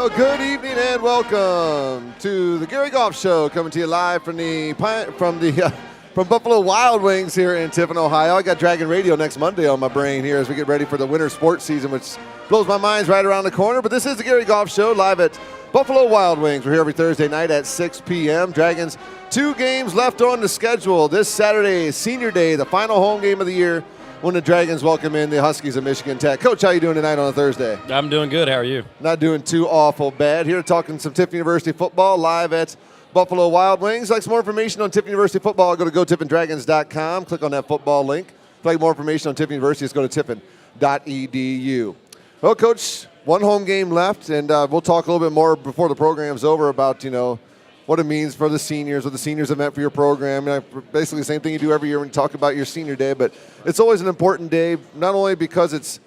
Well, good evening and welcome to the Gary Goff Show, coming to you live from Buffalo Wild Wings here in Tiffin, Ohio. I got Dragon Radio next Monday on my brain here as we get ready for the winter sports season, which blows my mind right around the corner. But this is the Gary Goff Show live at Buffalo Wild Wings. We're here every Thursday night at 6 p.m. Dragons, 2 games left on the schedule. This Saturday is Senior Day, the final home game of the year, when the Dragons welcome in the Huskies of Michigan Tech. Coach, how you doing tonight on a Thursday? I'm doing good. How are you? Not doing too awful bad. Here talking some Tiffin University football live at Buffalo Wild Wings. Like some more information on Tiffin University football, go to gotiffindragons.com. Click on that football link. If you'd like more information on Tiffin University, just go to tiffin.edu. Well, Coach, 1 home game left, and we'll talk a little bit more before the program's over about, what it means for the seniors, what the seniors have meant for your program. Basically the same thing you do every year when you talk about your senior day, but it's always an important day, not only because it's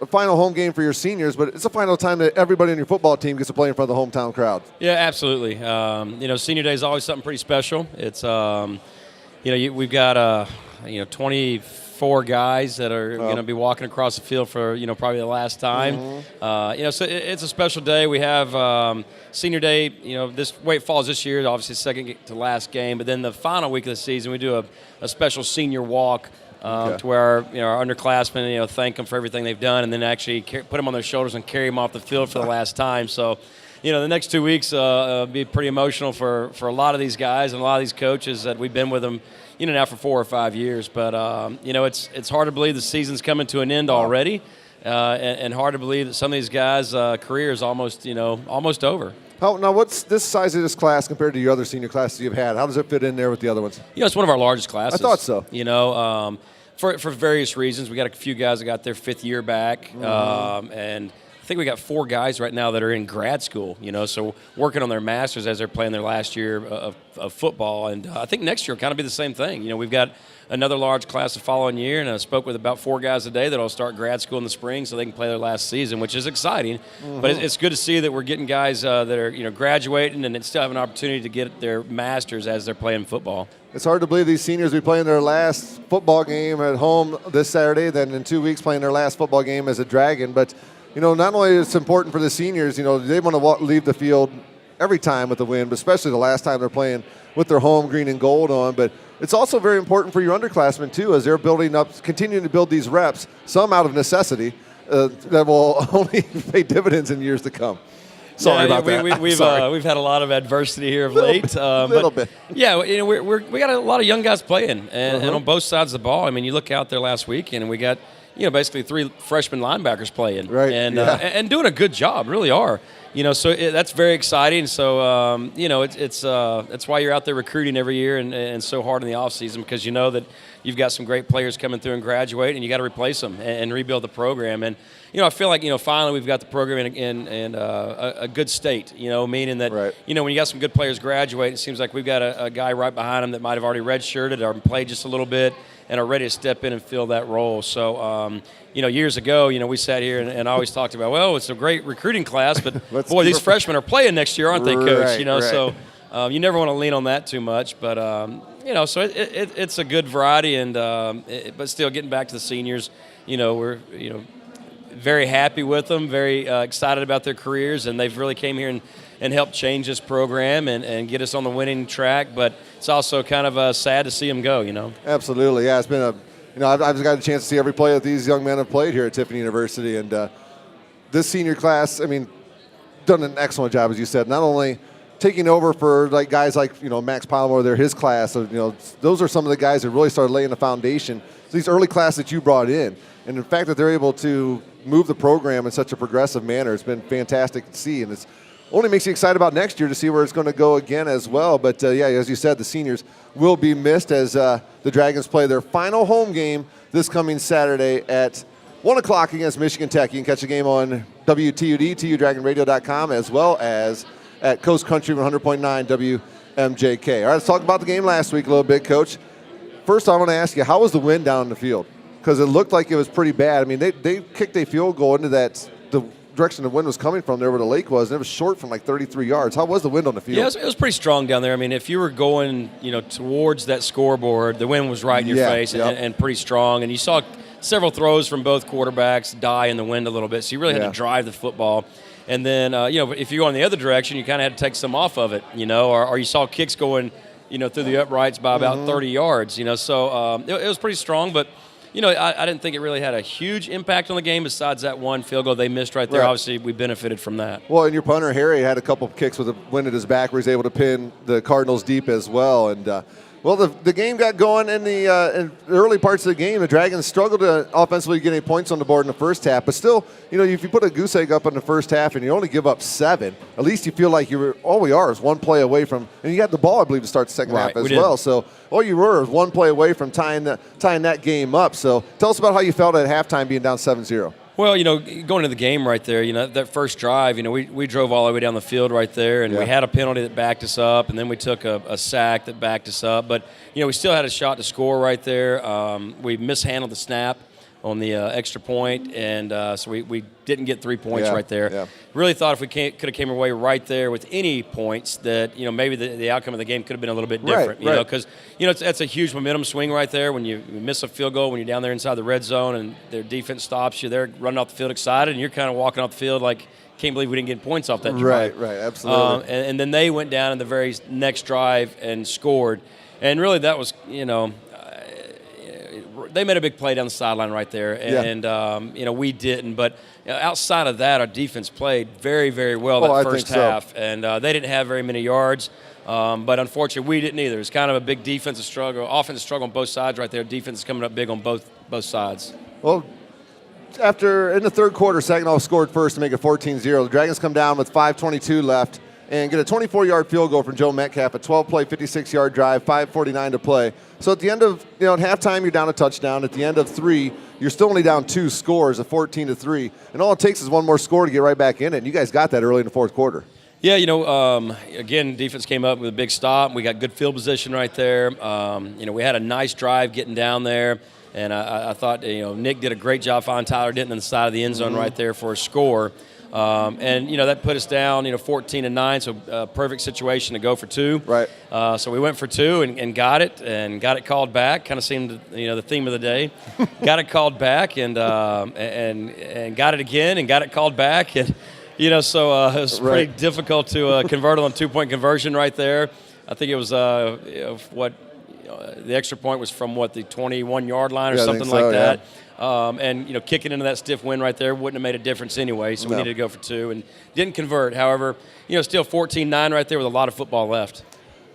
a final home game for your seniors, but it's a final time that everybody on your football team gets to play in front of the hometown crowd. Yeah, absolutely. Senior day is always something pretty special. It's, we've got, 24 guys that are going to be walking across the field for, probably the last time. Mm-hmm. So it's a special day. We have senior day, this way it falls this year, obviously second to last game, but then the final week of the season, we do a special senior walk to where our underclassmen, thank them for everything they've done, and then actually put them on their shoulders and carry them off the field for the last time. So, the next 2 weeks be pretty emotional for a lot of these guys and a lot of these coaches that we've been with them, now for 4 or 5 years. But, it's hard to believe the season's coming to an end already, and hard to believe that some of these guys' career is almost over. Now, what's this size of this class compared to your other senior classes you've had? How does it fit in there with the other ones? It's one of our largest classes. I thought so. For various reasons. We got a few guys that got their 5th year back, and I think we got 4 guys right now that are in grad school, so working on their masters as they're playing their last year of football. And I think next year will kind of be the same thing. We've got another large class the following year, and I spoke with about 4 guys a day that will start grad school in the spring so they can play their last season, which is exciting. Mm-hmm. But it's good to see that we're getting guys that are, graduating and still have an opportunity to get their masters as they're playing football. It's hard to believe these seniors will be playing their last football game at home this Saturday, then in 2 weeks playing their last football game as a Dragon. But, not only is it important for the seniors, they want to leave the field every time with a win, but especially the last time they're playing with their home green and gold on. But it's also very important for your underclassmen, too, as they're continuing to build these reps, some out of necessity, that will only pay dividends in years to come. Sorry about that. We've had a lot of adversity here of late. A little bit. Yeah, we got a lot of young guys playing, and on both sides of the ball. I mean, you look out there last week, and we got basically 3 freshman linebackers playing, right? And doing a good job, really are. So that's very exciting. So it's why you're out there recruiting every year and so hard in the off season, because you know that you've got some great players coming through and graduate, and you got to replace them and rebuild the program. And I feel like finally we've got the program in a good state. Meaning that right. When you got some good players graduate, it seems like we've got a guy right behind them that might have already redshirted or played just a little bit and are ready to step in and fill that role. So years ago, we sat here and always talked about, well, it's a great recruiting class, but boy, these freshmen are playing next year, aren't they, Coach? Right. So you never want to lean on that too much, but so it's a good variety, and but still getting back to the seniors, we're very happy with them, very excited about their careers, and they've really came here and helped change this program and get us on the winning track. But it's also kind of sad to see them go. Absolutely, yeah. It's been I've got a chance to see every play that these young men have played here at Tiffin University, and this senior class, done an excellent job, as you said. Not only taking over for guys like Max Palmer, they're his class. So, those are some of the guys that really started laying the foundation. So these early classes that you brought in, and the fact that they're able to move the program in such a progressive manner, it's been fantastic to see, and it's only makes you excited about next year to see where it's going to go again as well. But, as you said, the seniors will be missed as the Dragons play their final home game this coming Saturday at 1 o'clock against Michigan Tech. You can catch the game on WTUD, tudragonradio.com, as well as at Coast Country 100.9 WMJK. All right, let's talk about the game last week a little bit, Coach. First, I want to ask you, how was the wind down in the field? Because it looked like it was pretty bad. They kicked a field goal into the direction the wind was coming from, there where the lake was, and it was short from 33 yards. How was the wind on the field? Yeah, it was pretty strong down there. If you were going, towards that scoreboard, the wind was right in your face and pretty strong. And you saw several throws from both quarterbacks die in the wind a little bit, so you really had to drive the football. And then, if you go in the other direction, you kind of had to take some off of it, or you saw kicks going, through the uprights by about 30 yards, So it was pretty strong, but, I didn't think it really had a huge impact on the game besides that one field goal they missed right there. Right. Obviously, we benefited from that. Well, and your punter, Harry, had a couple of kicks with a wind at his back where he was able to pin the Cardinals deep as well. And, the game got going in the early parts of the game. The Dragons struggled to offensively get any points on the board in the first half. But still, if you put a goose egg up in the first half and you only give up 7, at least you feel like all we are is one play away from – and you got the ball, I believe, to start the second half as well. So all you were is one play away from tying that game up. So tell us about how you felt at halftime being down 7-0. Well, going into the game right there, that first drive, we drove all the way down the field right there, and we had a penalty that backed us up, and then we took a sack that backed us up. But, we still had a shot to score right there. We mishandled the snap on the extra point, and so we didn't get 3 points right there. Yeah. Really thought if we could have came away right there with any points that, maybe the outcome of the game could have been a little bit different, because, that's a huge momentum swing right there when you miss a field goal, when you're down there inside the red zone and their defense stops you. They're running off the field excited, and you're kind of walking off the field like, can't believe we didn't get points off that drive. Right, absolutely. And then they went down in the very next drive and scored. And really that was, they made a big play down the sideline right there, and we didn't. But outside of that, our defense played very, very well that first half, and they didn't have very many yards. But unfortunately, we didn't either. It's kind of a big defensive struggle, offensive struggle on both sides right there. Defense is coming up big on both sides. Well, in the third quarter, Saginaw scored first to make it 14-0. The Dragons come down with 5:22 left and get a 24-yard field goal from Joe Metcalf, a 12-play, 56-yard drive, 5:49 to play. So at the end of, at halftime, you're down a touchdown. At the end of 3, you're still only down 2 scores, a 14-3. And all it takes is one more score to get right back in it. And you guys got that early in the fourth quarter. Yeah, again, defense came up with a big stop. We got good field position right there. We had a nice drive getting down there. And I thought, Nick did a great job finding Tyler Denton on the side of the end zone right there for a score. And that put us down, 14-9, so perfect situation to go for 2. Right. So we went for 2 and got it called back. Kind of seemed, the theme of the day. Got it called back and got it again and got it called back. And, so it was pretty difficult to convert on a 2-point conversion right there. I think it was the extra point was from the 21-yard line or something like that. Yeah. And kicking into that stiff wind right there wouldn't have made a difference anyway. So we needed to go for 2 and didn't convert. However, still 14-9 right there with a lot of football left.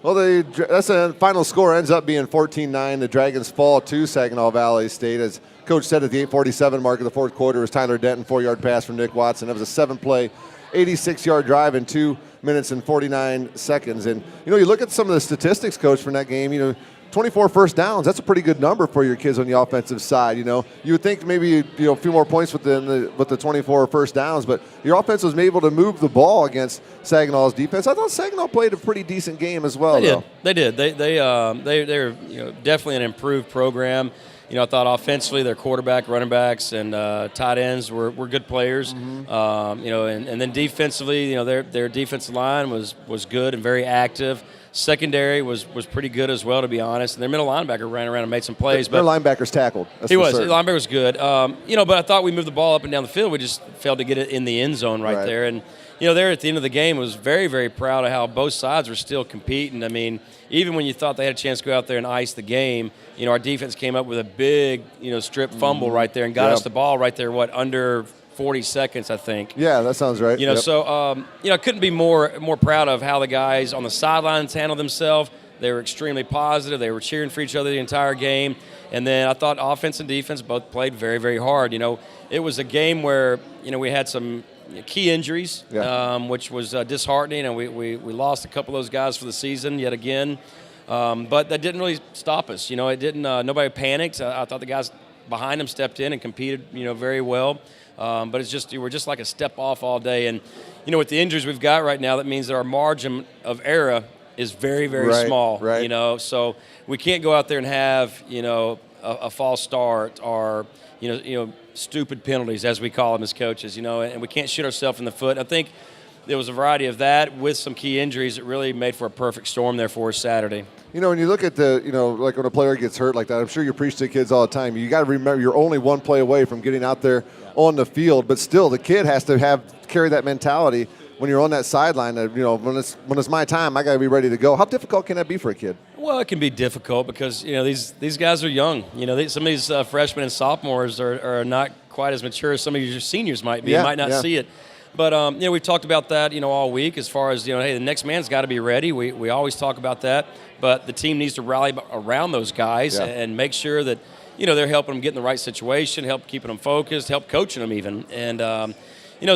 Well, that's the final score ends up being 14-9. The Dragons fall to Saginaw Valley State. As Coach said at the 8:47 mark of the fourth quarter, was Tyler Denton, 4-yard pass from Nick Watson. That was a 7-play, 86-yard drive in 2 minutes and 49 seconds. And you look at some of the statistics, Coach, from that game. 24 first downs, that's a pretty good number for your kids on the offensive side. You would think maybe a few more points with the 24 first downs, but your offense was able to move the ball against Saginaw's defense. I thought Saginaw played a pretty decent game as well. They did. They're definitely an improved program. I thought offensively their quarterback, running backs, and tight ends were good players. Mm-hmm. And then defensively, their defensive line was good and very active. Secondary was pretty good as well, to be honest. And their middle linebacker ran around and made some plays. Their linebacker's tackled. He was. The linebacker was good. But I thought we moved the ball up and down the field. We just failed to get it in the end zone right there. And, there at the end of the game, I was very, very proud of how both sides were still competing. I mean, even when you thought they had a chance to go out there and ice the game, our defense came up with a big, strip fumble right there and got us the ball right there, under 40 seconds, I think. Yeah, that sounds right. So, couldn't be more proud of how the guys on the sidelines handled themselves. They were extremely positive. They were cheering for each other the entire game. And then I thought offense and defense both played very, very hard. It was a game where, we had some key injuries, which was disheartening, and we lost a couple of those guys for the season yet again. But that didn't really stop us. It didn't. Nobody panicked. I thought the guys behind them stepped in and competed, very well. But we're just like a step off all day. And, with the injuries we've got right now, that means that our margin of error is very, very small. Right. So we can't go out there and have, a false start or, stupid penalties, as we call them as coaches, and we can't shoot ourselves in the foot. I think, there was a variety of that with some key injuries that really made for a perfect storm there for us Saturday. You know, when you look at like when a player gets hurt like that, I'm sure you preach to kids all the time. You got to remember you're only one play away from getting out there on the field, but still the kid has to carry that mentality when you're on that sideline. When it's my time, I got to be ready to go. How difficult can that be for a kid? Well, it can be difficult because these guys are young. Some of these freshmen and sophomores are not quite as mature as some of your seniors might be. You might not see it. But, we've talked about that, all week as far as, hey, the next man's got to be ready. We always talk about that. But the team needs to rally around those guys and make sure that, they're helping them get in the right situation, help keeping them focused, help coaching them even. And,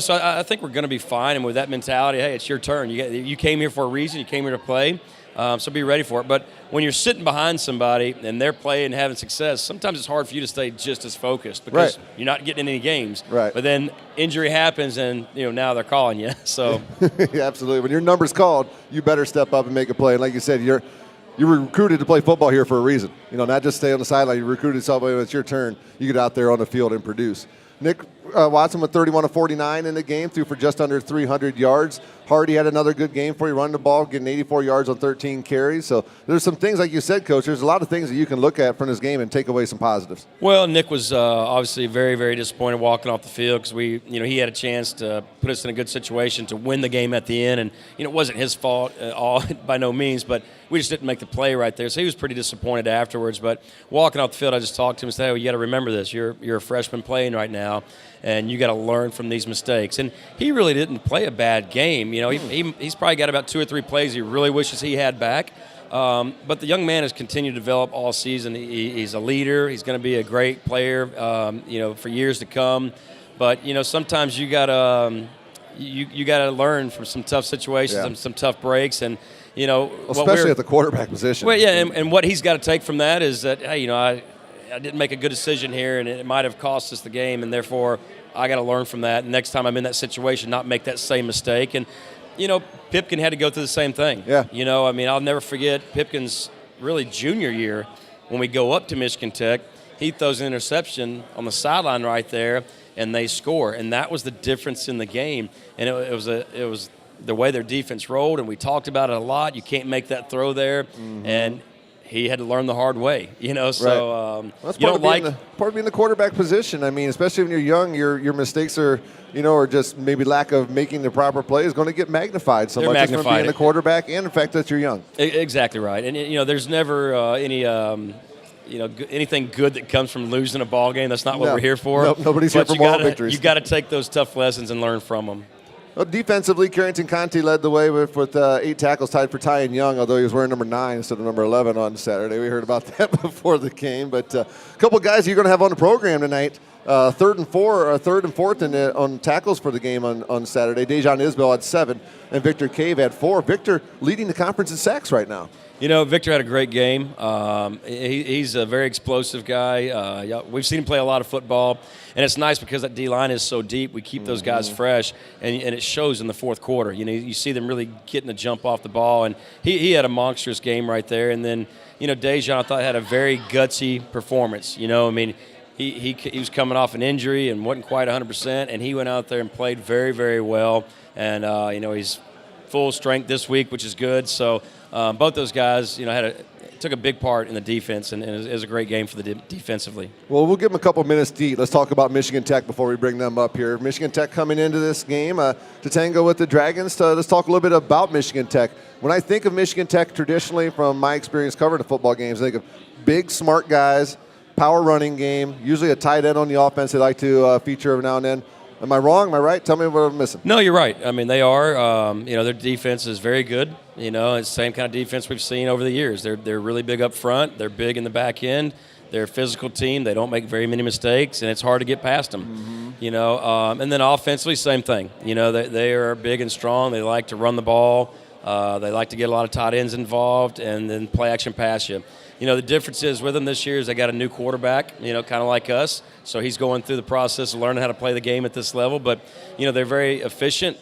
so I think we're going to be fine. And with that mentality, hey, it's your turn. You came here for a reason. You came here to play. So be ready for it. But when you're sitting behind somebody and they're playing and having success, sometimes it's hard for you to stay just as focused because you're not getting in any games. Right. But then injury happens and, now they're calling you. So yeah, absolutely. When your number's called, you better step up and make a play. And like you said, you're recruited to play football here for a reason. Not just stay on the sideline. You recruited somebody when it's your turn. You get out there on the field and produce. Nick Watson with 31 of 49 in the game, threw for just under 300 yards. Hardy had another good game for you, running the ball, getting 84 yards on 13 carries. So there's some things, like you said, Coach, there's a lot of things that you can look at from this game and take away some positives. Well, Nick was obviously very, very disappointed walking off the field because he had a chance to put us in a good situation to win the game at the end. And, it wasn't his fault at all, by no means, but we just didn't make the play right there. So he was pretty disappointed afterwards. But walking off the field, I just talked to him and said, hey, you got to remember this. You're a freshman playing right now, and you got to learn from these mistakes. And he really didn't play a bad game. He's probably got about 2 or 3 plays he really wishes he had back. But the young man has continued to develop all season. He's a leader. He's going to be a great player, for years to come. But sometimes you gotta learn from some tough situations and some tough breaks, and especially at the quarterback position. Well, yeah, and what he's got to take from that is that, hey, I didn't make a good decision here, and it might have cost us the game, and therefore I got to learn from that. And next time I'm in that situation, not make that same mistake. And Pipkin had to go through the same thing. Yeah. I'll never forget Pipkin's really junior year when we go up to Michigan Tech. He throws an interception on the sideline right there, and they score. And that was the difference in the game. And it was the way their defense rolled, and we talked about it a lot. You can't make that throw there. Mm-hmm. And he had to learn the hard way, So that's part of being the quarterback position. I mean, especially when you're young, your mistakes are, or just maybe lack of making the proper play is going to get magnified so much from being the quarterback and the fact that you're young. Exactly right. And there's never anything good that comes from losing a ball game. That's not what we're here for. Nope, nobody's here for moral victories. You got to take those tough lessons and learn from them. Well, defensively, Carrington Conti led the way with 8 tackles, tied for Ty and Young, although he was wearing number 9 instead of number 11 on Saturday. We heard about that before the game. But a couple of guys you're going to have on the program tonight. Third and fourth on tackles for the game on Saturday. Dejan Isbell had 7, and Victor Cave had 4. Victor leading the conference in sacks right now. Victor had a great game. He's a very explosive guy. We've seen him play a lot of football, and it's nice because that D-line is so deep. We keep those guys fresh, and it shows in the fourth quarter. You see them really getting a jump off the ball, and he had a monstrous game right there. And then, Dejan, I thought, had a very gutsy performance. He was coming off an injury and wasn't quite 100%, and he went out there and played very, very well. And, he's full strength this week, which is good. So both those guys, took a big part in the defense, and it was a great game for the defensively. Well, we'll give them a couple minutes to eat. Let's talk about Michigan Tech before we bring them up here. Michigan Tech coming into this game to tango with the Dragons. Let's talk a little bit about Michigan Tech. When I think of Michigan Tech traditionally, from my experience covering the football games, I think of big, smart guys, power running game, usually a tight end on the offense they like to feature every now and then. Am I wrong? Am I right? Tell me what I'm missing. No, you're right. I mean, they are. Their defense is very good. It's the same kind of defense we've seen over the years. They're really big up front. They're big in the back end. They're a physical team. They don't make very many mistakes, and it's hard to get past them. Mm-hmm. And then offensively, same thing. They are big and strong. They like to run the ball. They like to get a lot of tight ends involved and then play action pass you. The difference is with them this year is they got a new quarterback, kind of like us. So he's going through the process of learning how to play the game at this level. But, they're very efficient.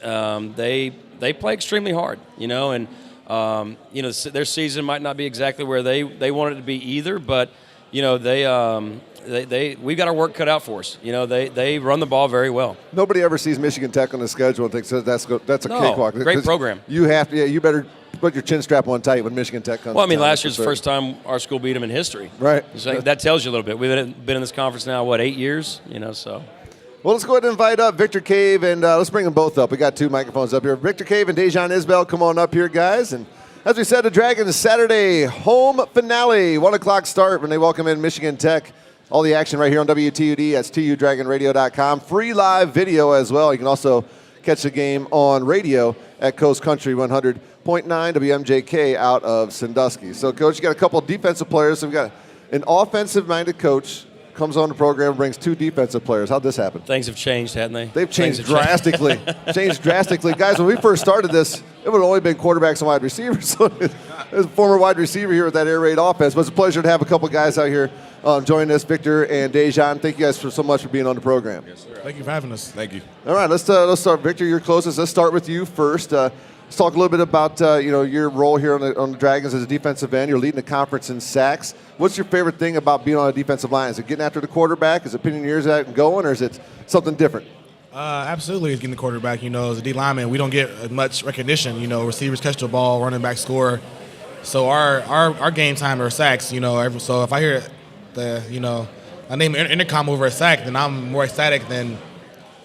They play extremely hard, and their season might not be exactly where they want it to be either. But, we've got our work cut out for us. They run the ball very well. Nobody ever sees Michigan Tech on the schedule and thinks that's a cakewalk. Great program. You better put your chin strap on tight when Michigan Tech comes. Well, I mean, last year's the first time our school beat them in history. Right. So that tells you a little bit. We've been in this conference now, 8 years? So. Well, let's go ahead and invite up Victor Cave, and let's bring them both up. We got 2 microphones up here. Victor Cave and Dejan Isbell, come on up here, guys. And as we said, the Dragons Saturday home finale, 1 o'clock start when they welcome in Michigan Tech. All the action right here on WTUD. That's tudragonradio.com. Free live video as well. You can also catch the game on radio at Coast Country 100.9 WMJK out of Sandusky. So, Coach, you got a couple of defensive players. So we've got an offensive-minded coach comes on the program and brings 2 defensive players. How'd this happen? Things have changed, haven't they? They've changed drastically. Guys, when we first started this, it would have only been quarterbacks and wide receivers. So as a former wide receiver here with that air raid offense, but it's a pleasure to have a couple guys out here joining us, Victor and Dejan. Thank you guys so much for being on the program. Yes, sir. Thank you for having us. Thank you. All right, let's start. Victor, you're closest. Let's start with you first. Let's talk a little bit about your role here on the Dragons as a defensive end. You're leading the conference in sacks. What's your favorite thing about being on a defensive line? Is it getting after the quarterback? Is it pinning your ears out and going, or is it something different? Absolutely, it's getting the quarterback. As a D lineman, we don't get much recognition. Receivers catch the ball, running back score. So our game time are sacks. So if I hear I name intercom over a sack, then I'm more ecstatic than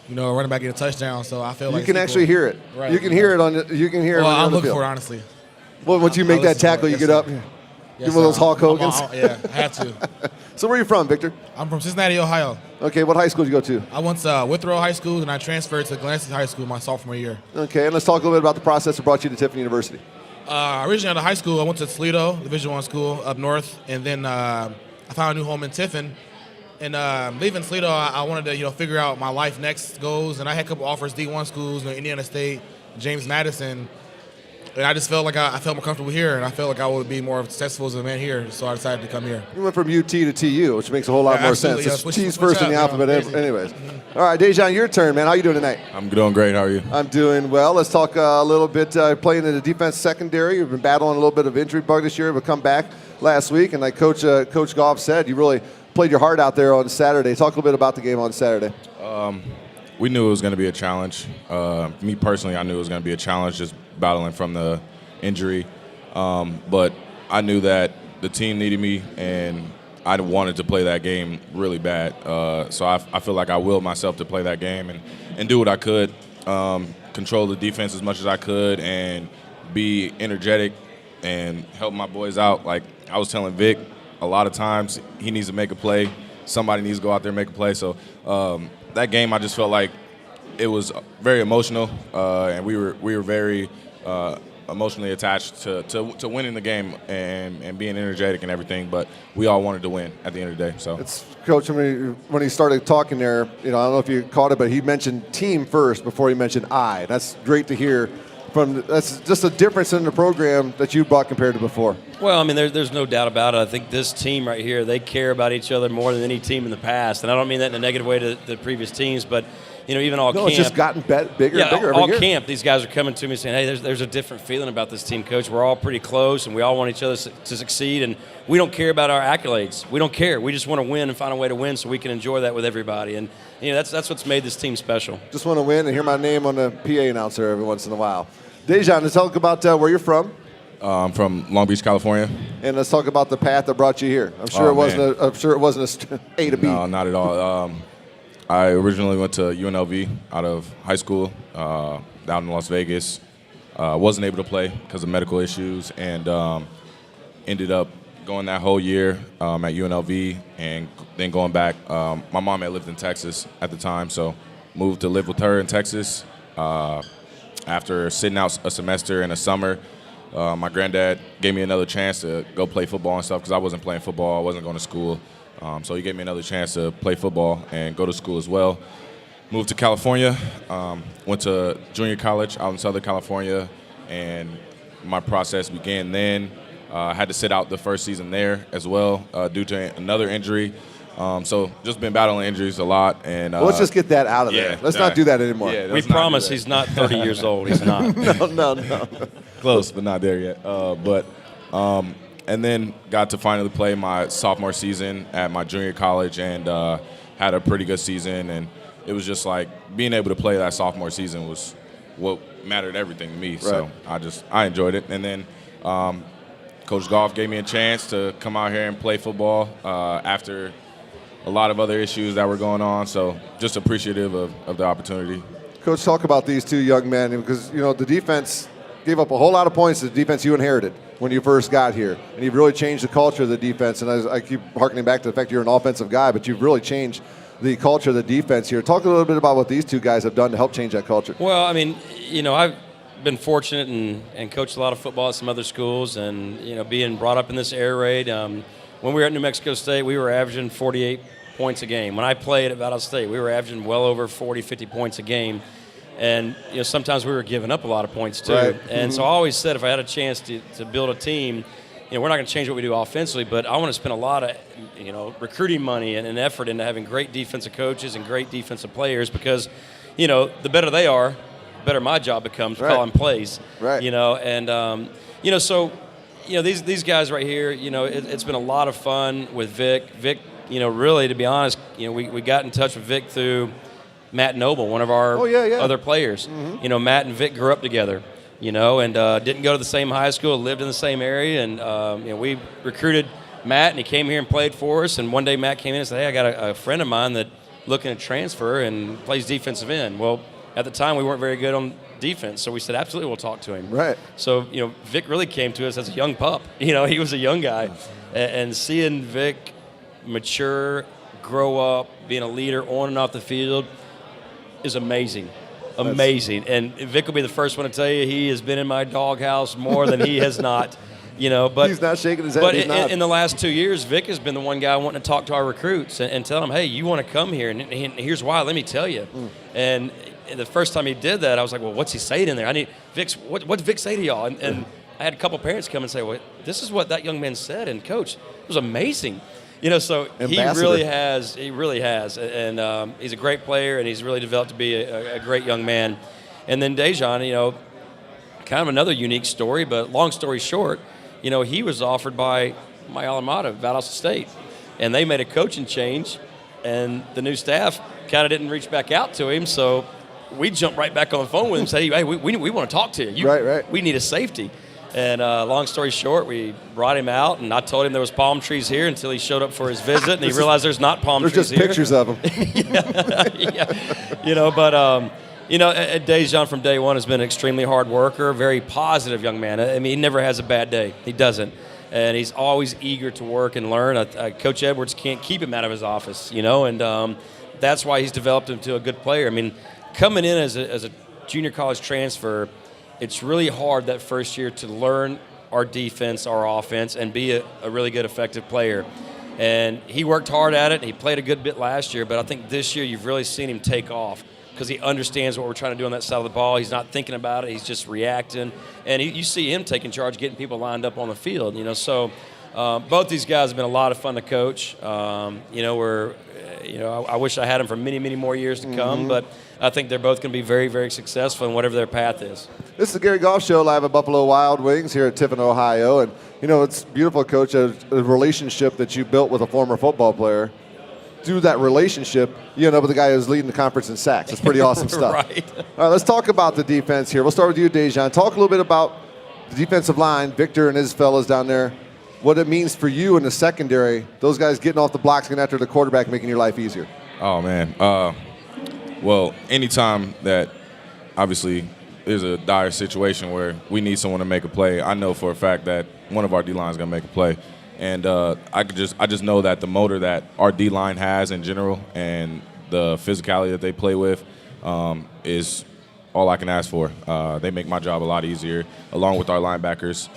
running back getting a touchdown. So I feel like you can actually hear it. Right. You can hear it on. You can hear it. Well, I'm looking for it, honestly. Well, once you make that tackle, you get up. Give one of those Hulk Hogan's. Yeah, I had to. So where are you from, Victor? I'm from Cincinnati, Ohio. Okay, what high school did you go to? I went to Withrow High School, and I transferred to Glenn High School my sophomore year. Okay, and let's talk a little bit about the process that brought you to Tiffin University. Originally out of high school, I went to Toledo, Division I school up north, and then I found a new home in Tiffin. And leaving Toledo, I wanted to figure out my life next goals, and I had a couple offers, D1 schools, Indiana State, James Madison. And I just felt like I felt more comfortable here, and I felt like I would be more successful as a man here, so I decided to come here. You went from UT to TU, which makes a whole lot more sense. Yeah, it's T's first in the alphabet anyways. Mm-hmm. All right, Dejan, your turn, man. How you doing tonight? I'm doing great. How are you? I'm doing well. Let's talk a little bit playing in the defense secondary. You've been battling a little bit of injury bug this year, but come back last week, and like Coach Goff said, you really played your heart out there on Saturday. Talk a little bit about the game on Saturday. We knew it was going to be a challenge. Me personally, I knew it was going to be a challenge just battling from the injury. But I knew that the team needed me, and I wanted to play that game really bad. So I feel like I willed myself to play that game and do what I could, control the defense as much as I could, and be energetic and help my boys out. Like I was telling Vic, a lot of times he needs to make a play. Somebody needs to go out there and make a play. So that game, I just felt like it was very emotional, and we were very emotionally attached to winning the game and being energetic and everything. But we all wanted to win at the end of the day. So it's Coach. When he started talking there, I don't know if you caught it, but he mentioned team first before he mentioned I. That's great to hear. That's just a difference in the program that you brought compared to before. Well, I mean, there's no doubt about it. I think this team right here, they care about each other more than any team in the past. And I don't mean that in a negative way to the previous teams, but, even all camp. It's just gotten bigger and bigger all every year. Camp, these guys are coming to me saying, hey, there's a different feeling about this team, Coach. We're all pretty close, and we all want each other to succeed, and we don't care about our accolades. We don't care. We just want to win and find a way to win so we can enjoy that with everybody. And, that's what's made this team special. Just want to win and hear my name on the PA announcer every once in a while. Dejan, let's talk about where you're from. I'm from Long Beach, California. And let's talk about the path that brought you here. I'm sure it wasn't a A to B. No, not at all. I originally went to UNLV out of high school down in Las Vegas. Wasn't able to play because of medical issues, and ended up going that whole year at UNLV and then going back. My mom had lived in Texas at the time, so moved to live with her in Texas. After sitting out a semester in the summer, my granddad gave me another chance to go play football and stuff because I wasn't playing football. I wasn't going to school. So he gave me another chance to play football and go to school as well. Moved to California, went to junior college out in Southern California, and my process began then. I had to sit out the first season there as well due to another injury. So just been battling injuries a lot. And let's just get that out of there. Let's not do that anymore. Yeah, we promise he's not 30 years old. He's not. No. Close, but not there yet. And then got to finally play my sophomore season at my junior college and had a pretty good season. And it was just like being able to play that sophomore season was what mattered everything to me. Right. So I enjoyed it. And then Coach Goff gave me a chance to come out here and play football after a lot of other issues that were going on. So just appreciative of the opportunity. Coach, talk about these two young men, because, the defense gave up a whole lot of points to the defense you inherited when you first got here. And you've really changed the culture of the defense. And I keep harkening back to the fact you're an offensive guy, but you've really changed the culture of the defense here. Talk a little bit about what these two guys have done to help change that culture. Well, I mean, I've been fortunate and coached a lot of football at some other schools, and, being brought up in this air raid. When we were at New Mexico State, we were averaging 48 points a game. When I played at Valdosta State, we were averaging well over 40, 50 points a game. And, sometimes we were giving up a lot of points too. Right. And so I always said if I had a chance to build a team, we're not going to change what we do offensively, but I want to spend a lot of, recruiting money and effort into having great defensive coaches and great defensive players, because, the better they are, the better my job becomes calling plays. Right. So, these guys right here, it's been a lot of fun with Vic. Vic, really, to be honest, we got in touch with Vic through Matt Noble, one of our other players. Mm-hmm. Matt and Vic grew up together, and didn't go to the same high school, lived in the same area. And, we recruited Matt, and he came here and played for us. And one day Matt came in and said, hey, I got a friend of mine that looking to transfer and plays defensive end. Well, at the time, we weren't very good on defense, so we said, absolutely, we'll talk to him. Right. So, Vic really came to us as a young pup. He was a young guy. And seeing Vic mature, grow up, being a leader on and off the field is amazing. Amazing. And Vic will be the first one to tell you he has been in my doghouse more than he has not. But he's not shaking his head. But in the last 2 years, Vic has been the one guy wanting to talk to our recruits and tell them, hey, you want to come here, and here's why. Let me tell you. And the first time he did that, I was like, well, what's he saying in there? I need Vic's. What's Vic say to y'all? And I had a couple parents come and say, well, this is what that young man said. And Coach, it was amazing. So Ambassador. He really has. And he's a great player, and he's really developed to be a great young man. And then Dejan, kind of another unique story, but long story short, he was offered by my alma mater, Valdosta State, and they made a coaching change, and the new staff kind of didn't reach back out to him, so we jumped right back on the phone with him and said, hey, we want to talk to you. Right. We need a safety. And long story short, we brought him out, and I told him there was palm trees here until he showed up for his visit, and he realized there's not palm trees here. There's just pictures of them. Dejan from day one has been an extremely hard worker, very positive young man. I mean, he never has a bad day. He doesn't. And he's always eager to work and learn. Coach Edwards can't keep him out of his office, and that's why he's developed him to a good player. I mean, coming in as a junior college transfer, it's really hard that first year to learn our defense, our offense, and be a really good, effective player. And he worked hard at it, and he played a good bit last year, but I think this year you've really seen him take off because he understands what we're trying to do on that side of the ball. He's not thinking about it. He's just reacting. And you see him taking charge, getting people lined up on the field. So both these guys have been a lot of fun to coach. I wish I had them for many, many more years to come, but I think they're both going to be very, very successful in whatever their path is. This is the Gary Goff Show live at Buffalo Wild Wings here at Tiffin, Ohio. And, it's beautiful, Coach, a relationship that you built with a former football player. Through that relationship, you end up with the guy who's leading the conference in sacks. It's pretty awesome stuff. Right. All right, let's talk about the defense here. We'll start with you, Dejan. Talk a little bit about the defensive line, Victor and his fellas down there, what it means for you in the secondary, those guys getting off the blocks, getting after the quarterback, making your life easier. Oh, man. Well, anytime that obviously there's a dire situation where we need someone to make a play, I know for a fact that one of our D-line is going to make a play. And I just know that the motor that our D-line has in general and the physicality that they play with is all I can ask for. They make my job a lot easier, along with our linebackers.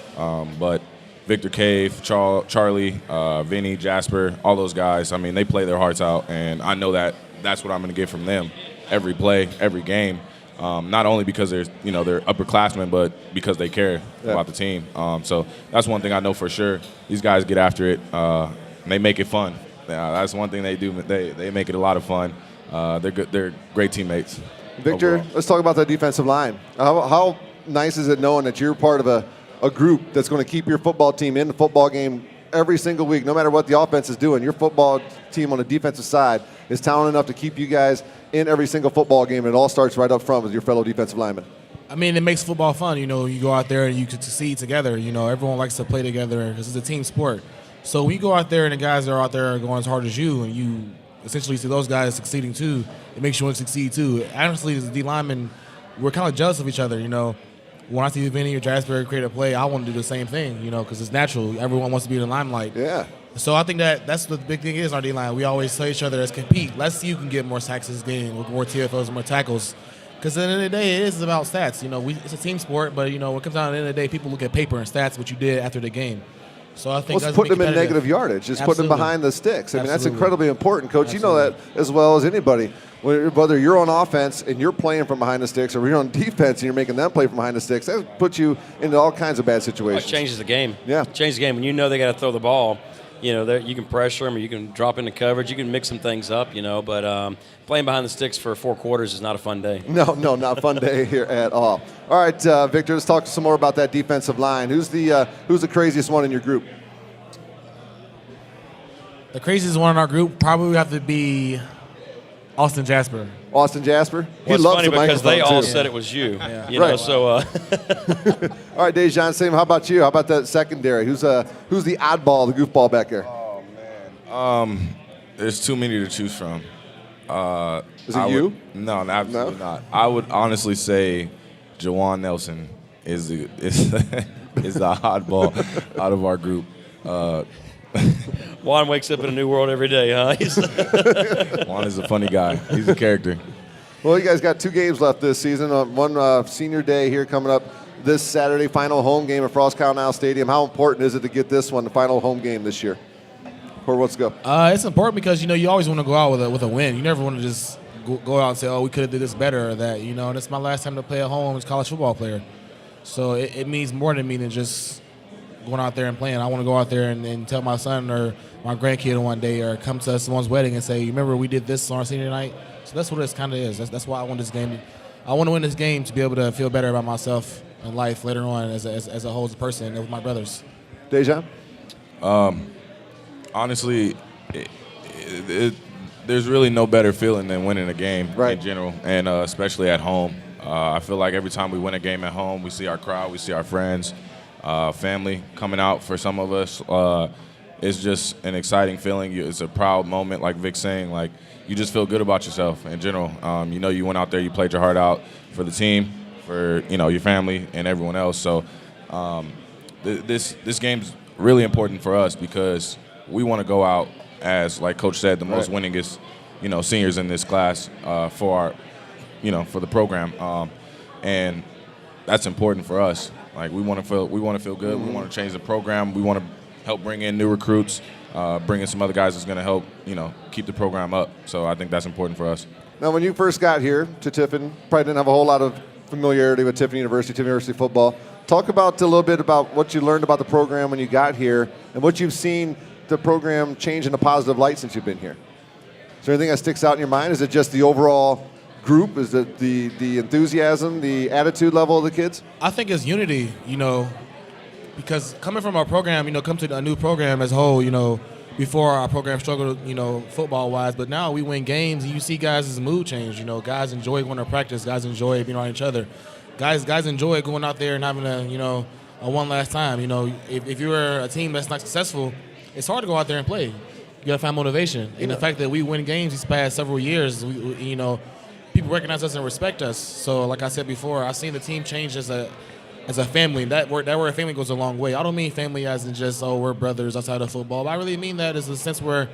But Victor Cave, Charlie, Vinny, Jasper, all those guys, I mean, they play their hearts out, and I know that that's what I'm going to get from them every play, every game. Not only because they're upperclassmen, but because they care about the team. So that's one thing I know for sure. These guys get after it. And they make it fun. That's one thing they do. They make it a lot of fun. They're good. They're great teammates. Victor, overall. Let's talk about the defensive line. How nice is it knowing that you're part of a a group that's going to keep your football team in the football game every single week, no matter what the offense is doing. Your football team on the defensive side is talented enough to keep you guys in every single football game, and it all starts right up front with your fellow defensive linemen. I mean, it makes football fun. You know, you go out there and you can succeed together. You know, everyone likes to play together because it's a team sport. So when you go out there and the guys that are out there are going as hard as you, and you essentially see those guys succeeding too, it makes you want to succeed too. Honestly, as a D lineman, we're kind of jealous of each other. You know, when I see Vinny or Jasper create a play, I want to do the same thing. You know, because it's natural. Everyone wants to be in the limelight. Yeah. So I think that's what the big thing is in our D line. We always tell each other, let's compete. Let's see who can get more sacks this game with more TFLs, more tackles. Because at the end of the day, it is about stats. You know, it's a team sport, but, you know, when it comes down to the end of the day, people look at paper and stats, what you did after the game. So I think let's put them in negative yardage. Just put them behind the sticks. I mean, that's incredibly important, Coach. Absolutely. You know that as well as anybody. Whether you're on offense and you're playing from behind the sticks, or you're on defense and you're making them play from behind the sticks, that puts you into all kinds of bad situations. It changes the game. Yeah. It changes the game. When you know they got to throw the ball, you know, you can pressure them or you can drop into coverage. You can mix some things up, you know. But playing behind the sticks for 4 quarters is not a fun day. No, not a fun day here at all. All right, Victor, let's talk some more about that defensive line. Who's the craziest one in your group? The craziest one in our group probably would have to be Austin Jasper. Austin Jasper? Well, it's funny because they all too. said it was you. Yeah. You know, Right. so All right, Dejan, same. How about you? How about that secondary? Who's the oddball, the goofball back there? Oh man, there's too many to choose from. Is it you? No, absolutely not. I would honestly say Jawan Nelson is the oddball out of our group. Juan wakes up in a new world every day, huh? Juan is a funny guy. He's a character. Well, you guys got 2 games left this season. One senior day here coming up this Saturday, final home game at Frost County Stadium. How important is it to get this one, the final home game this year? Or let's go. It's important because, you know, you always want to go out with a win. You never want to just go out and say, oh, we could have did this better or that. You know, and it's my last time to play at home as a college football player. So it means more to me than just going out there and playing. I want to go out there and tell my son or my grandkid one day or come to someone's wedding and say, you remember we did this on our senior night? So that's what it kind of is. That's why I want this game. I want to win this game to be able to feel better about myself in life later on as a whole as a person and with my brothers. Dejan? Honestly, there's really no better feeling than winning a game in general, and especially at home. I feel like every time we win a game at home, we see our crowd, we see our friends, family coming out for some of us. It's just an exciting feeling. It's a proud moment, like Vic's saying. Like, you just feel good about yourself in general. You know, you went out there, you played your heart out for the team, for, you know, your family and everyone else. So this game's really important for us because we want to go out as, like Coach said, the most winningest, you know, seniors in this class for our, you know, for the program, and that's important for us. Like, we want to feel good. We want to change the program. We want to help bring in new recruits, bring in some other guys that's going to help, you know, keep the program up. So I think that's important for us. Now, when you first got here to Tiffin, probably didn't have a whole lot of familiarity with Tiffin University football. Talk about a little bit about what you learned about the program when you got here and what you've seen the program change in a positive light since you've been here. Is there anything that sticks out in your mind? Is it just the overall group? Is it the enthusiasm, the attitude level of the kids? I think it's unity, you know, because coming from our program, you know, come to a new program as a whole, you know, before our program struggled, you know, football-wise, but now we win games and you see guys' mood change. You know, guys enjoy going to practice. Guys enjoy being around each other. Guys enjoy going out there and having a one last time. You know, if you're a team that's not successful, it's hard to go out there and play. You got to find motivation. And the fact that we win games these past several years, you know, people recognize us and respect us. So, like I said before, I've seen the team change as a family. That word family goes a long way. I don't mean family as in just, oh, we're brothers outside of football. But I really mean that as a sense where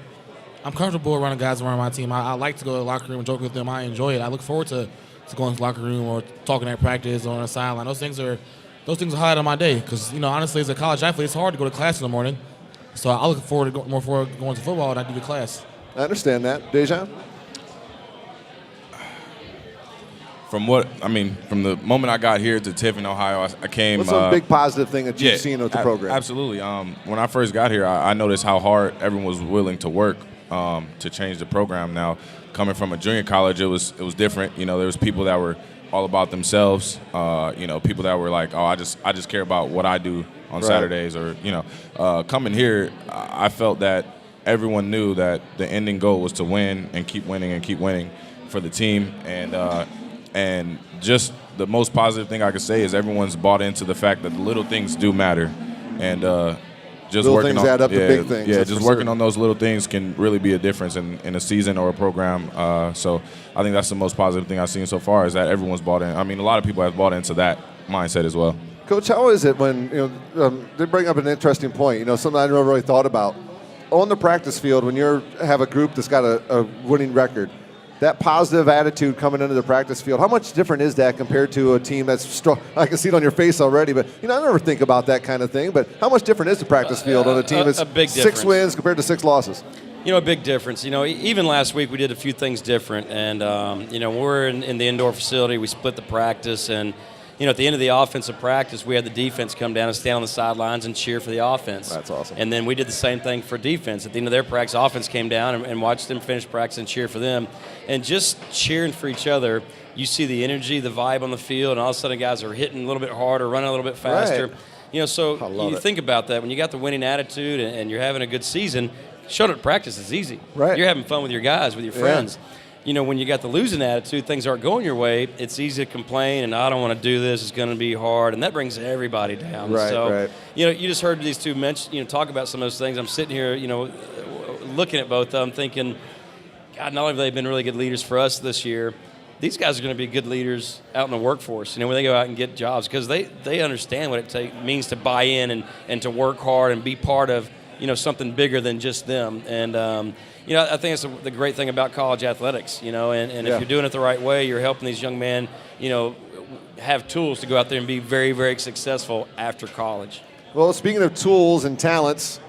I'm comfortable around the guys around my team. I like to go to the locker room and joke with them. I enjoy it. I look forward to going to the locker room or talking at practice or on the sideline. Those things are highlight of my day because, you know, honestly, as a college athlete, it's hard to go to class in the morning. So I look forward to more forward going to football than I do to class. I understand that. Dejan? From the moment I got here to Tiffin, Ohio, I came. What's some big positive thing that you've seen with the program? Absolutely. When I first got here, I noticed how hard everyone was willing to work to change the program. Now, coming from a junior college, it was different. You know, there was people that were all about themselves. People that were like, oh, I just care about what I do on Right. Saturdays, or coming here, I felt that everyone knew that the ending goal was to win and keep winning for the team, and just the most positive thing I could say is everyone's bought into the fact that the little things do matter, and just Little working things on add up to big things, Yeah, that's just for working certain. on those little things can really be a difference in a season or a program. So I think that's the most positive thing I've seen so far, is that everyone's bought in. I mean, a lot of people have bought into that mindset as well. Coach, how is it when they bring up an interesting point? Something I never really thought about. On the practice field, when you have a group that's got a winning record, that positive attitude coming into the practice field, how much different is that compared to a team that's strong? I can see it on your face already, but I never think about that kind of thing. But how much different is the practice field on a team that's a big 6 difference. wins compared to 6 losses? A big difference. Even last week we did a few things different, and we're in the indoor facility. We split the practice, and at the end of the offensive practice, we had the defense come down and stand on the sidelines and cheer for the offense. That's awesome. And then we did the same thing for defense. At the end of their practice, offense came down and watched them finish practice and cheer for them. And just cheering for each other, you see the energy, the vibe on the field, and all of a sudden guys are hitting a little bit harder, running a little bit faster. Right. So I love you it. think about that. When you got the winning attitude and you're having a good season, showing up at practice is easy. Right. You're having fun with your guys, with your friends. When you got the losing attitude, things aren't going your way, it's easy to complain and I don't want to do this, it's going to be hard, and that brings everybody down. Right, so, right. You just heard these two mention, talk about some of those things. I'm sitting here, looking at both of them thinking, God, not only have they been really good leaders for us this year, these guys are going to be good leaders out in the workforce, when they go out and get jobs, because they understand what it means to buy in and to work hard and be part of, something bigger than just them. And, I think that's the great thing about college athletics, and if you're doing it the right way, you're helping these young men, have tools to go out there and be very, very successful after college. Well, speaking of tools and talents,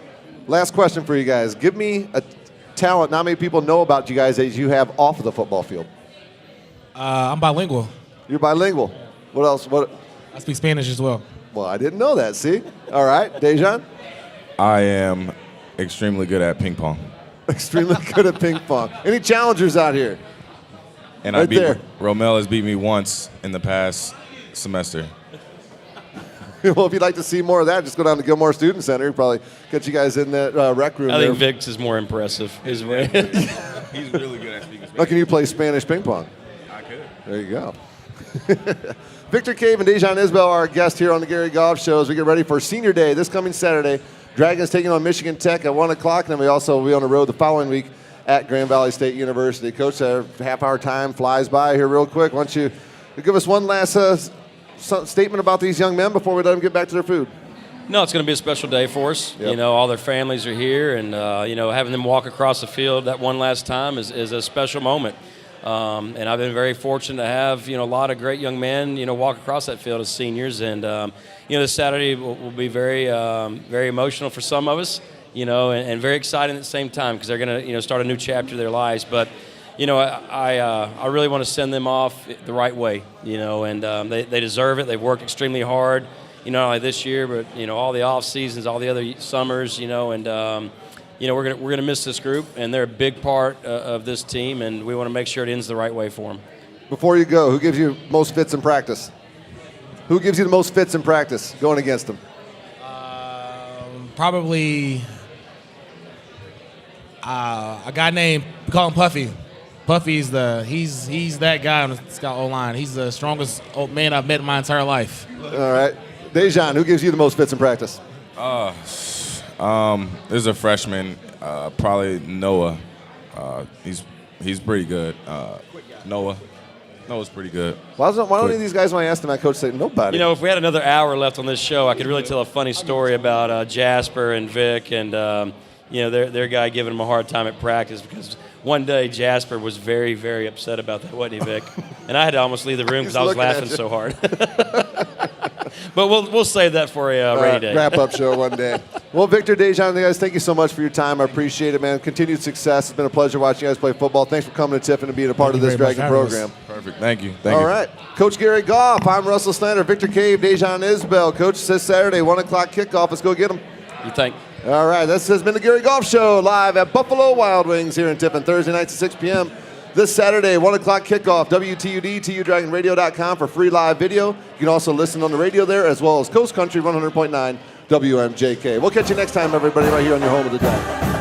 last question for you guys. Give me a talent not many people know about you guys that you have off of the football field. I'm bilingual. You're bilingual. What else? I speak Spanish as well. Well, I didn't know that. See? All right. Dejan? I am extremely good at ping pong. Extremely good at ping pong. Any challengers out here? And Right there. Romel has beat me once in the past semester. Well, if you'd like to see more of that, just go down to Gilmore Student Center. We'll probably get you guys in that rec room I there. think Vic's is more impressive. He's really good at speaking How can you play Spanish ping pong? I could. There you go. Victor Cave and Dejan Isbell are our guests here on the Gary Goff Show as we get ready for Senior Day this coming Saturday. Dragons taking on Michigan Tech at 1 o'clock, and then we also will be on the road the following week at Grand Valley State University. Coach, our half-hour time flies by here real quick. Why don't you give us one last statement about these young men before we let them get back to their food? No, it's going to be a special day for us. Yep. All their families are here, and having them walk across the field that one last time is a special moment. And I've been very fortunate to have a lot of great young men walk across that field as seniors, and this Saturday will be very very emotional for some of us, and very exciting at the same time because they're going to start a new chapter of their lives. But I really want to send them off the right way, and they deserve it. They've worked extremely hard, not only this year, but all the off seasons, all the other summers, and we're gonna miss this group, and they're a big part of this team, and we want to make sure it ends the right way for them. Before you go, who gives you most fits in practice? Who gives you the most fits in practice going against them? Probably a guy named, we call him Puffy. Puffy's he's that guy on the scout O-line. He's the strongest old man I've met in my entire life. All right. Dejan, who gives you the most fits in practice? There's a freshman, probably Noah. He's pretty good. Noah's pretty good. Why don't any of these guys, when I asked them, that coach say nobody? If we had another hour left on this show, I could really tell a funny story about Jasper and Vic and their guy giving them a hard time at practice because one day Jasper was very, very upset about that, wasn't he, Vic? And I had to almost leave the room because I was laughing so hard. But we'll save that for a rainy day. Wrap-up show one day. Well, Victor, Dejan, guys, thank you so much for your time. I appreciate it, man. Continued success. It's been a pleasure watching you guys play football. Thanks for coming to Tiffin and being a part of this Dragon program. Perfect. Thank you. All right. Coach Gary Goff, I'm Russell Snyder, Victor Cave, Dejan Isbell. Coach says Saturday, 1 o'clock kickoff. Let's go get them. You think? All right. This has been the Gary Goff Show live at Buffalo Wild Wings here in Tiffin, Thursday nights at 6 p.m. This Saturday, 1 o'clock kickoff, WTUD, TUDragonRadio.com for free live video. You can also listen on the radio there, as well as Coast Country 100.9 WMJK. We'll catch you next time, everybody, right here on your home of the Dragon.